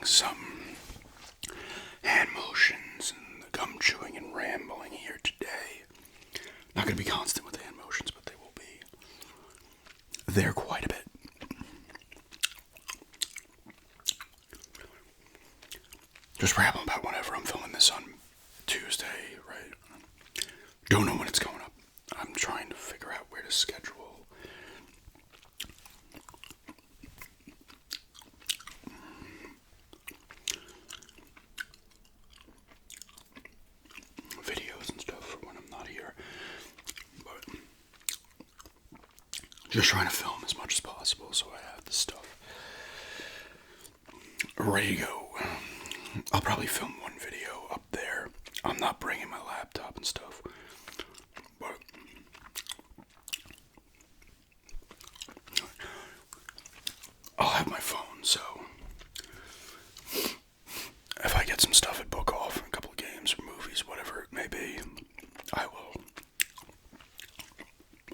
some hand motions and gum chewing and rambling here today. Not going to be constant with hand motions, but they will be there quite a bit. Just rambling about whenever I'm filming this on Tuesday, right? Don't know when it's going up. I'm trying to figure out where to schedule videos and stuff for when I'm not here. But just trying to film as much as possible so I have the stuff ready to go. I'll probably film one video up there. I'm not bringing my laptop and stuff, but I'll have my phone, so if I get some stuff at Book Off, a couple of games or movies, whatever it may be,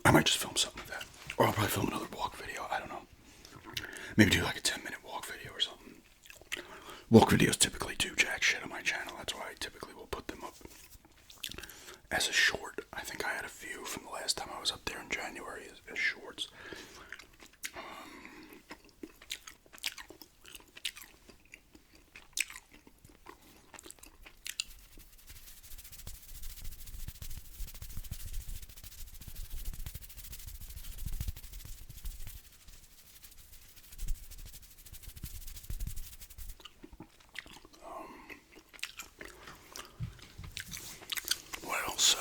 I might just film something like that. Or I'll probably film another walk video, I don't know. Maybe do like a 10-minute walk video or something. Walk videos typically do jack shit on my channel, that's why I typically will put them up as a short. I think I had a few from the last time I was up there in January as shorts. What else?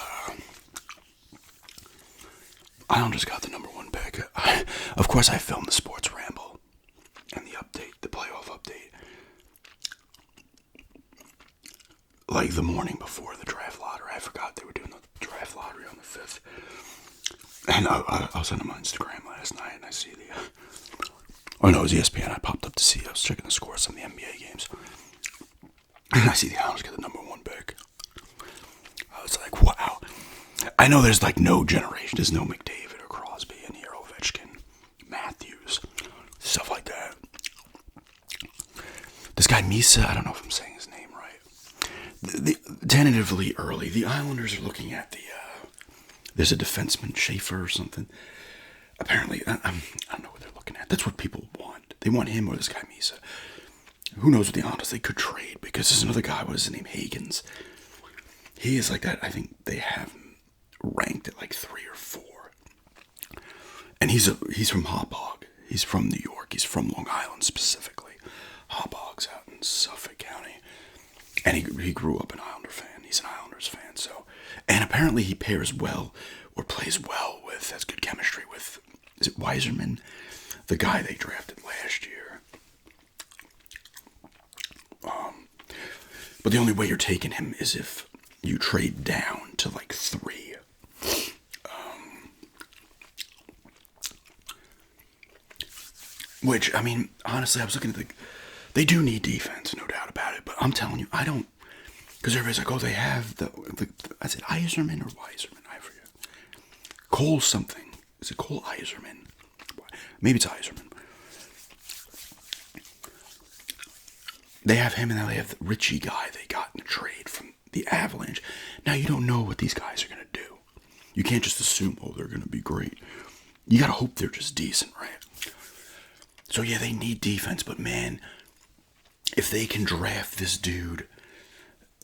Island just got the number one pick. Of course, I filmed the sports ramble and the update, the playoff update, like the morning before the draft lottery. I forgot they were doing the draft lottery on the 5th. And I was on my Instagram last night and I see oh no, it was ESPN. I popped up to see, I was checking the scores of some of the NBA games. And I see the Islanders get the number one pick. I was like, wow. I know there's like no generation. There's no McDavid or Crosby and here, Ovechkin, Matthews, stuff like that. This guy Misa, I don't know if I'm saying his name right. Tentatively early, the Islanders are looking at there's a defenseman, Schaefer or something. Apparently, I don't know what they're looking at. That's what people want. They want him or this guy Misa. Who knows what the Islanders they could trade, because there's another guy, what is his name, Higgins. He is like that. I think they have him ranked at like 3 or 4. And he's from Hauppauge. He's from New York. He's from Long Island specifically. Hauppauge's out in Suffolk County. And he grew up an Islander fan. He's an Islanders fan. So, and apparently he pairs well or plays well with, has good chemistry with, is it Weiserman? The guy they drafted last year. But the only way you're taking him is if you trade down to like 3. Which, I mean, honestly, I was looking at they do need defense, no doubt about it. But I'm telling you, I don't, because everybody's like, oh, they have I said Yzerman or Weiserman, I forget. Cole something. Is it Cole Yzerman? Maybe it's Yzerman. They have him, and now they have the Richie guy they got in a trade from the Avalanche. Now, you don't know what these guys are going to do. You can't just assume, oh, they're going to be great. You got to hope they're just decent, right? So, yeah, they need defense, but, man, if they can draft this dude,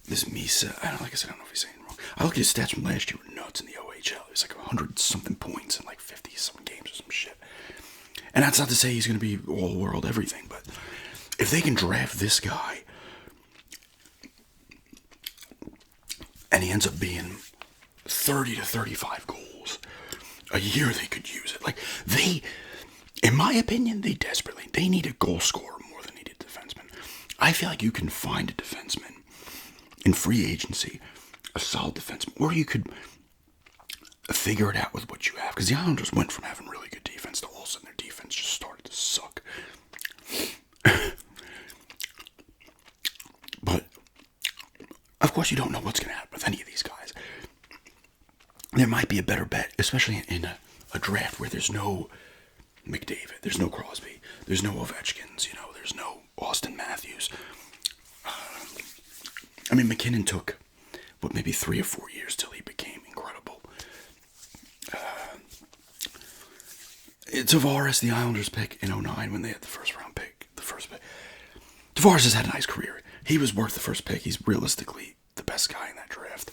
this Misa, I don't know if he's saying it wrong. I looked at his stats from last year, were nuts in the OHL. He was like 100-something points in like 50-some games or some shit. And that's not to say he's going to be all-world everything, but if they can draft this guy and he ends up being 30 to 35 goals a year, they could use it. Like, in my opinion, they need a goal scorer more than they need a defenseman. I feel like you can find a defenseman in free agency, a solid defenseman, or you could figure it out with what you have. Because the Islanders went from having really good defense to all of a sudden their defense just started to suck. But, of course, you don't know what's going to happen with any of these guys. There might be a better bet, especially in a draft where there's no McDavid, there's no Crosby, there's no Ovechkins, there's no Austin Matthews. I mean, McKinnon took, what, maybe 3 or 4 years till he became incredible. Tavares, the Islanders pick in '09 when they had the first round pick, the first pick. Tavares has had a nice career. He was worth the first pick. He's realistically the best guy in that draft.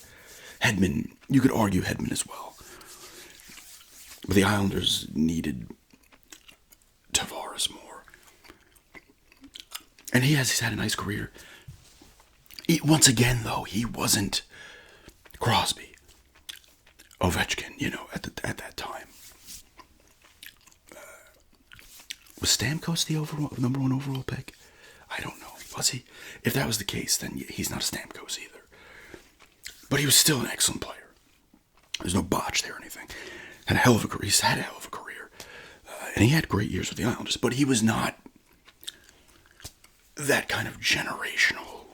Hedman, you could argue Hedman as well. But the Islanders needed Tavares more. And he's had a nice career. Once again, though, he wasn't Crosby, Ovechkin, at that time. Was Stamkos the number one overall pick? I don't know. Was he? If that was the case, then he's not a Stamkos either. But he was still an excellent player. There's no botch there or anything. Had a hell of a career. He's had a hell of a career. And he had great years with the Islanders, but he was not that kind of generational,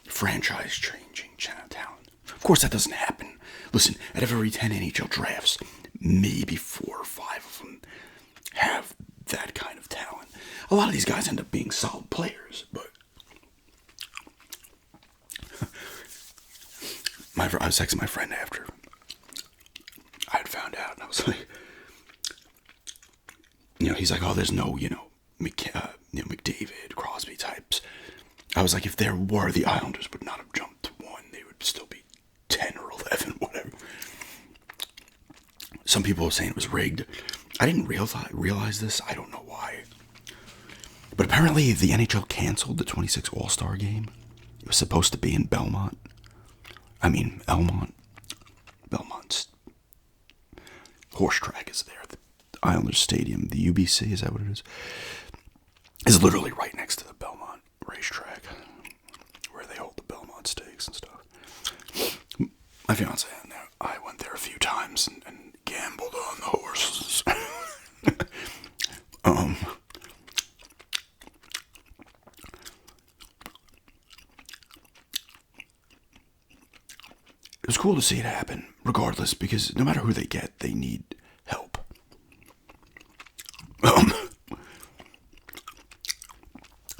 franchise-changing talent. Of course, that doesn't happen. Listen, out of every 10 NHL drafts, maybe 4 or 5 of them have that kind of talent. A lot of these guys end up being solid players, but I was texting my friend after I had found out, and I was like, he's like, oh, there's no, McDavid, Crosby types. I was like, if there were, the Islanders would not have jumped to 1. They would still be 10 or 11, whatever. Some people were saying it was rigged. I didn't realize this. I don't know why. But apparently the NHL canceled the 26 All-Star game. It was supposed to be in Elmont. Belmont's horse track is there. The Islanders Stadium, the UBC, is that what it is literally right next to the Belmont racetrack, where they hold the Belmont Stakes and stuff. My fiance and I went there a few times and gambled on the horses. It was cool to see it happen, regardless, because no matter who they get, they need help.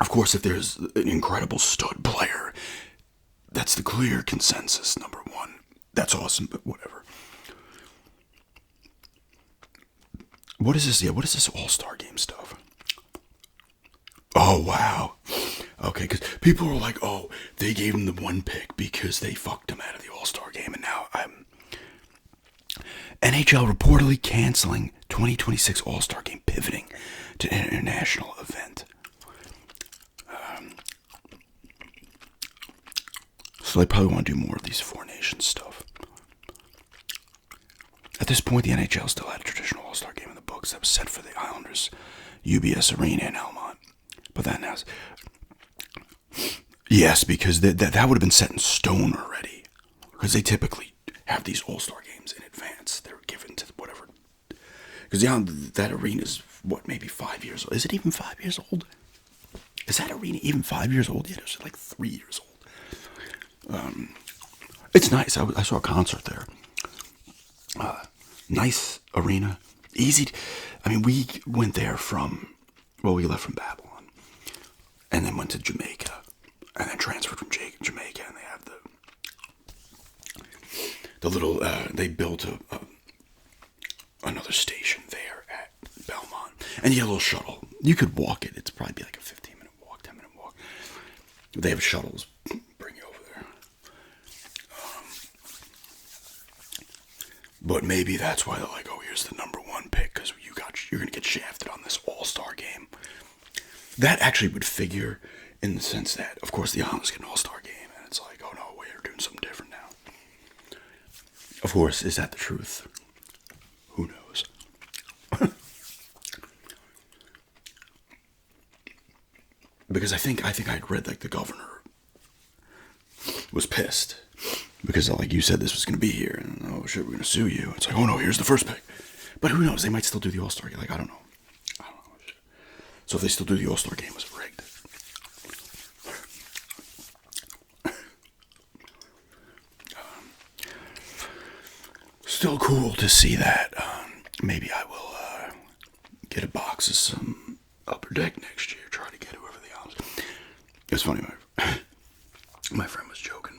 Of course, if there's an incredible stud player, that's the clear consensus, number one. That's awesome, but whatever. What is this? Yeah, what is this All-Star Game stuff? Oh, wow. Okay, because people were like, oh, they gave him the 1 pick because they fucked him out of the All-Star Game, and now NHL reportedly canceling 2026 All-Star Game, pivoting to an international event. So they probably want to do more of these Four Nations stuff. At this point, the NHL still had a traditional All-Star Game in the books that was set for the Islanders' UBS Arena in Elmont. But that now, yes, because that would have been set in stone already. Because they typically have these All-Star Games in advance. They're given to whatever. Because that arena is, maybe 5 years old. Is it even 5 years old? Is that arena even 5 years old yet? Or is it like 3 years old? It's nice. I saw a concert there. Nice arena. Easy. We went there we left from Babylon. And then went to Jamaica. And then transferred from Jamaica. And they have the little, they built another station there at Belmont. And you have a little shuttle. You could walk it. It's probably like a 15-minute walk, 10-minute walk. They have shuttles. Bring you over there. But maybe that's why they're like, oh, here's the number 1 pick, because you're going to get shafted on this All-Star Game. That actually would figure in the sense that, of course, the Islanders get an All-Star Game, and it's like, oh no, we're doing something different now. Of course, is that the truth? Who knows? Because I think I'd read like the governor was pissed because like you said this was going to be here, and oh shit, we're going to sue you. It's like, oh no, here's the first pick. But who knows? They might still do the All-Star Game. Like, I don't know. So if they still do the All-Star Game, was it rigged? Still cool to see that. Maybe I will get a box of some Upper Deck next year. Try to get whoever the Islanders. It's funny, my friend was joking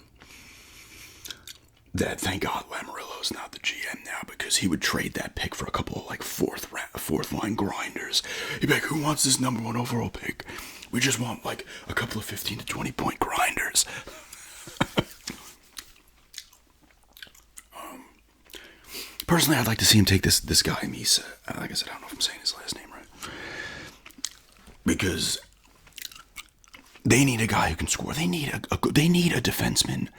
that thank God Lamarillo's not the GM now, because he would trade that pick for a couple of like fourth line grinders. He'd be like, who wants this number 1 overall pick? We just want like a couple of 15 to 20 point grinders. Personally, I'd like to see him take this guy Misa. Like I said, I don't know if I'm saying his last name right, because they need a guy who can score. They need they need a defenseman,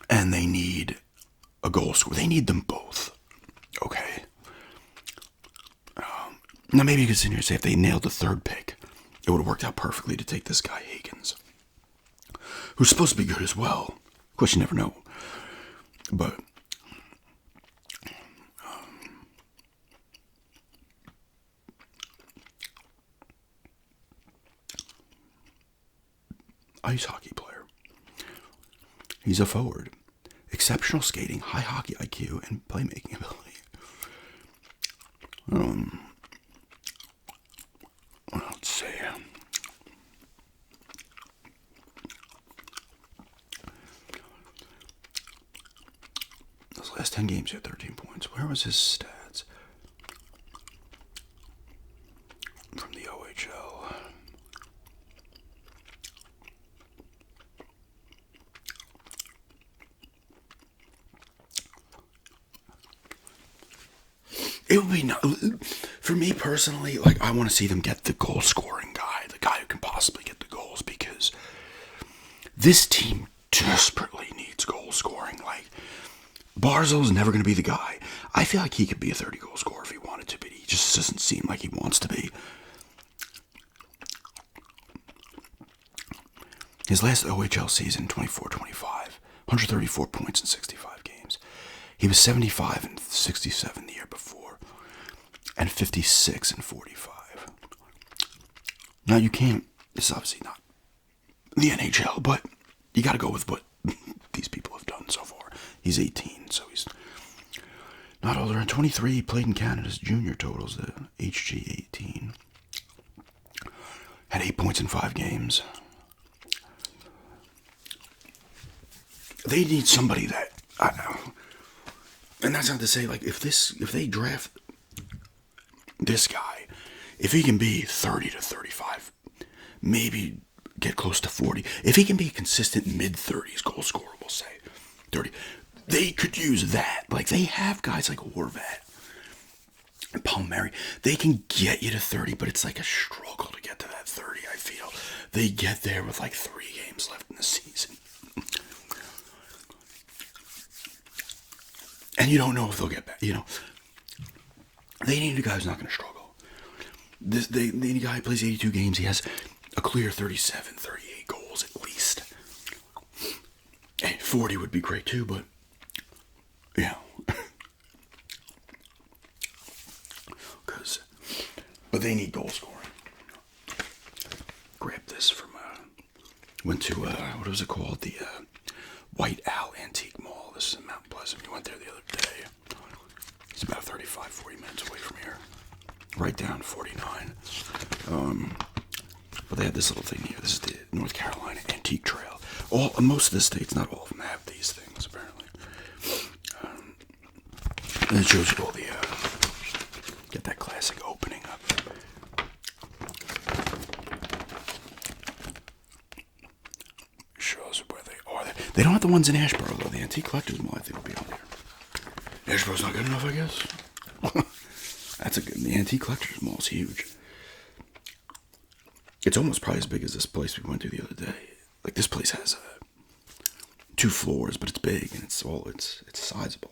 and they need a goal scorer. They need them both. Okay. Now maybe you could sit here and say if they nailed the 3rd pick, it would have worked out perfectly to take this guy Higgins, who's supposed to be good as well. Of course, you never know. But ice hockey player. He's a forward. Exceptional skating, high hockey IQ, and playmaking ability. Let's see. Those last 10 games, he had 13 points. Where was his stats? From the OHL. It would be not, for me personally, like, I want to see them get the goal scoring guy, the guy who can possibly get the goals, because this team desperately needs goal scoring. Like, Barzal's never going to be the guy. I feel like he could be a 30 goal scorer if he wanted to, but he just doesn't seem like he wants to be. His last OHL season, 24-25, 134 points in 65 games. He was 75 and 67 the year before, and 56 and 45. Now you can't, this is obviously not the NHL, but you got to go with what these people have done so far. He's 18, so he's not older. And 23, he played in Canada's junior totals, the HG 18. Had 8 points in 5 games. They need somebody that, I don't know. And that's not to say, like, if they draft this guy, if he can be 30 to 35, maybe get close to 40. If he can be a consistent mid-30s goal scorer, we'll say 30, they could use that. Like, they have guys like Horvat and Palmieri. They can get you to 30, but it's like a struggle to get to that 30, I feel. They get there with like 3 games left in the season. And you don't know if they'll get back, you know. They need a guy who's not going to struggle. They need a guy who plays 82 games. He has a clear 37, 38 goals at least. Hey, 40 would be great too, but, yeah. But they need goal scoring. Grabbed this from, went to, what was it called? The White Owl Antique Mall. This is in Mount Pleasant. We went there the other day. It's about 35, 40 minutes away from here. Right down 49. But they have this little thing here. This is the North Carolina Antique Trail. Most of the states, not all of them, have these things, apparently. And it shows you all the, get that classic opening up. Shows where they are. They don't have the ones in Asheboro, though. The Antique Collectors Mall, I think, will be on there. Asheboro's not good enough, I guess. That's a good. The Antique Collectors Mall is huge. It's almost probably as big as this place we went to the other day. Like, this place has 2 floors, but it's big and it's sizable.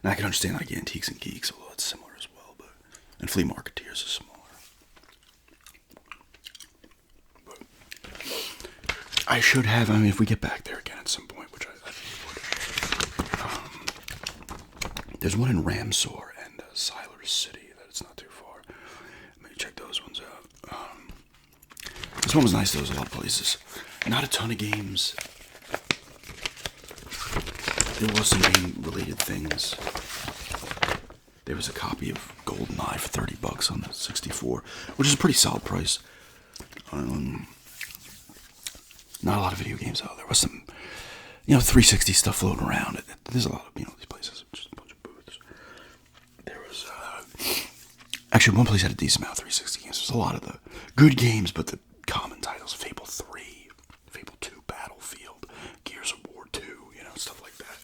And I can understand like Antiques and Geeks, although it's similar as well, and Flea Marketeers is smaller. But I should have. I mean, if we get back there again at some point, which I think we would. There's one in Ramsor and Siler City. That it's not too far. Maybe check those ones out. This one was nice. There was a lot of places. Not a ton of games. There was some game-related things. There was a copy of GoldenEye for $30 on the 64, which is a pretty solid price. Not a lot of video games though. There was some, 360 stuff floating around. There's a lot of, these places, just a bunch of booths. There was, actually, one place had a decent amount of 360 games. There's a lot of the good games, but the common titles: Fable 3, Fable 2, Battlefield, Gears of War 2, stuff like that.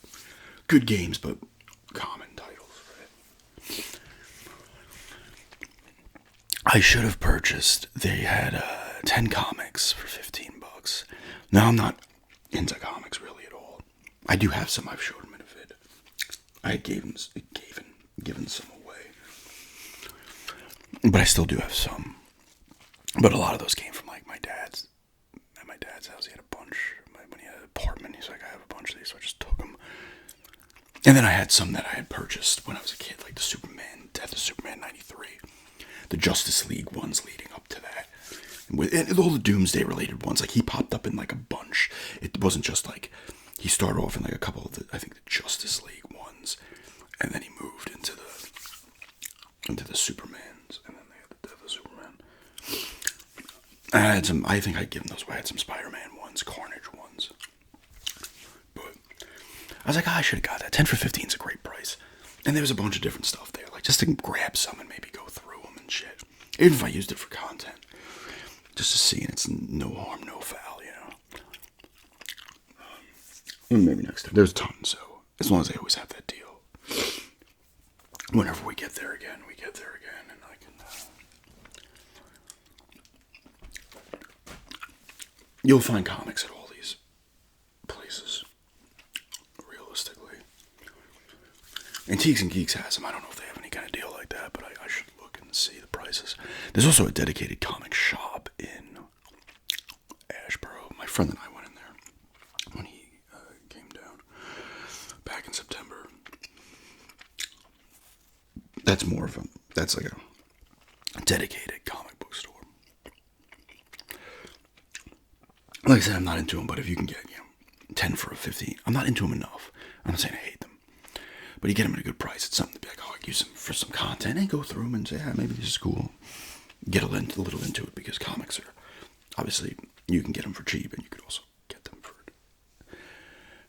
Good games, but common titles, right? I should have purchased. They had 10 comics for $15. Now I'm not into comics really at all. I do have some. I've showed them in a vid. I given some away, but I still do have some. But a lot of those came from like my dad's. At my dad's house, he had a bunch. When he had an apartment, he's like, I have a bunch of these, so I just took them. And then I had some that I had purchased when I was a kid, like the Superman, Death of Superman '93, the Justice League ones leading up to that. And all the Doomsday related ones, like he popped up in like a bunch. It wasn't just like he started off in like a couple of the Justice League ones, and then he moved into the Supermans, and then they had the Death of Superman. I had some. I think I'd given those away. I had some Spider-Man ones, Carnage ones, but I was like, I should have got that. 10 for 15 is a great price, and there was a bunch of different stuff there, like just to grab some and maybe go through them and shit. Even if I used it for content. Just to see, and it's no harm, no foul, Maybe next time. There's tons, so as long as they always have that deal. Whenever we get there again, and I can. You'll find comics at all these places, realistically. Antiques and Geeks has them. I don't know if they have any kind of deal like that, but I should look and see the prices. There's also a dedicated comic shop in Ashboro. My friend and I went in there when he came down back in September. That's like a dedicated comic book store. Like I said, I'm not into them, but if you can get 10 for a 15, I'm not into them enough. I'm not saying I hate them, but you get them at a good price. It's something to be like, I use them for some content, and go through them and say, maybe this is cool. Get a little into it, because comics are obviously, you can get them for cheap, and you could also get them for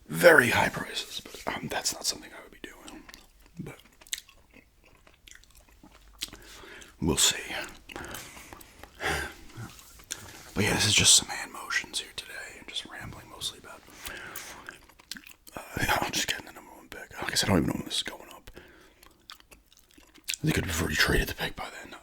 very high prices. But that's not something I would be doing. But we'll see. But yeah, this is just some hand motions here today, and just rambling mostly about. I'm just getting the number one pick. I guess I don't even know when this is going up. They could have already traded the pick by then.